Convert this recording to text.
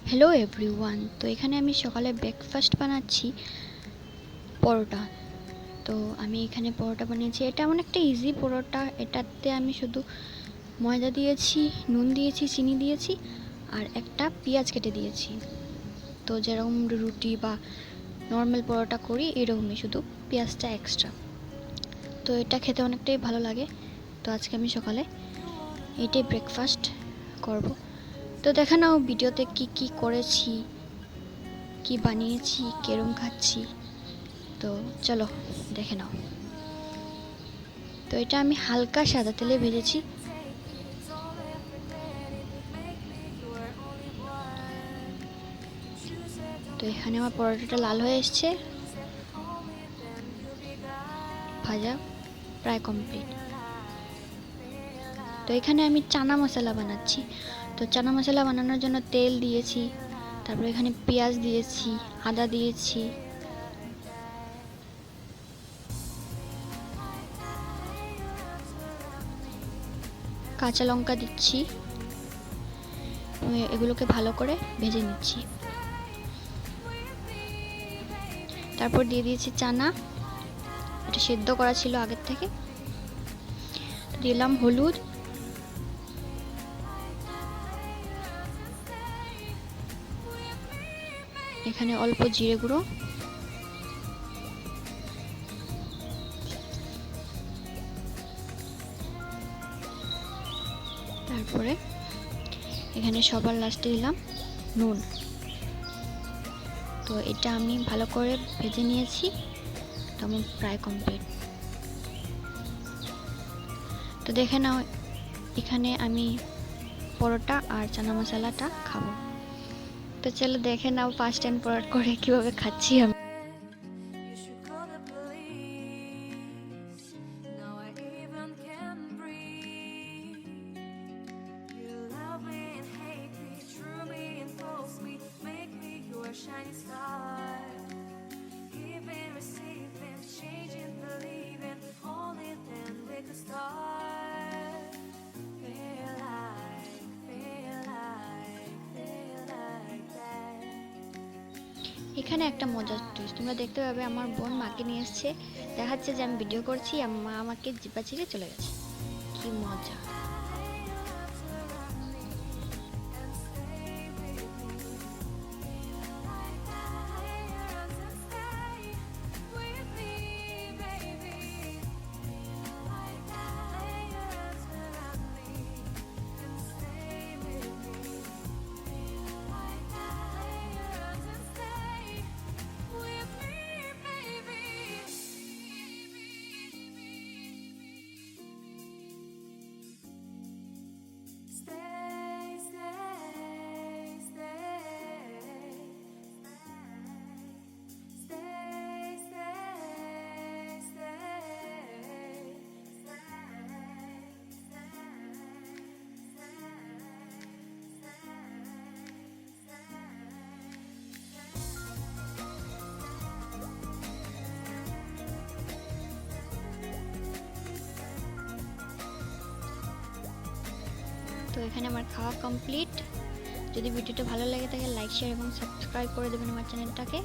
Hello everyone. তো এখানে আমি সকালে ব্রেকফাস্ট বানাচ্ছি পরোটা। তো আমি এখানে পরোটা বানিয়েছি, এটা এমন একটা ইজি পরোটা। এটাতে আমি শুধু ময়দা দিয়েছি, নুন দিয়েছি, চিনি দিয়েছি আর একটা পেঁয়াজ কেটে দিয়েছি। তো যেরকম রুটি বা নর্মাল পরোটা করি এরকমই, শুধু পেঁয়াজটা এক্সট্রা। তো এটা খেতে অনেকটাই ভালো লাগে। তো আজকে আমি সকালে এটাই ব্রেকফাস্ট করব। তো দেখে নাও ভিডিওতে কি কি করেছি, কি বানিয়েছি, কেরম খাচ্ছি। তো চলো দেখে নাও। তো এটা আমি হালকা সাদা তেলে ভেজেছি। তো এখানে আমার পরোটাটা লাল হয়ে এসছে, ভাজা প্রায় কমপ্লিট। তো এখানে আমি চানা মশলা বানাচ্ছি। তো চানা মশলা বানানোর জন্য তেল দিয়েছি, তারপর এখানে পেঁয়াজ দিয়েছি, আদা দিয়েছি, কাঁচা লঙ্কা দিচ্ছি। এগুলোকে ভালো করে ভেজে নিচ্ছি। তারপর দিয়ে দিয়েছি চানা, এটা সেদ্ধ করা ছিল আগের থেকে। দিলাম হলুদ, এখানে অল্প জিরে গুঁড়ো, তারপরে এখানে সবার লাস্টে দিলাম নুন। তো এটা আমি ভালো করে ভেজে নিয়েছি, তেমন প্রায় কমপ্লিট। তো দেখে নাও এখানে আমি পরোটা আর চানা মশলাটা খাবো। তো চলো দেখে নাও ফার্স্ট টাইম পরোটা করে কিভাবে খাচ্ছি আমি। Shining star, giving, receiving, changing, believing, only then we could start. Feel like that. এখানে একটা মজার টুইস্ট তোমরা দেখতে পাবে, আমার বোন মাকে নিয়ে এসছে, দেখাচ্ছে যে আমি ভিডিও করছি, মা আমাকে জিপা চিরে চলে গেছে। কি মজা! তো এখানে আমার খাওয়া কমপ্লিট। যদি ভিডিওটা ভালো লাগে তাহলে লাইক, শেয়ার এবং সাবস্ক্রাইব করে দেবেন আমার চ্যানেলটাকে।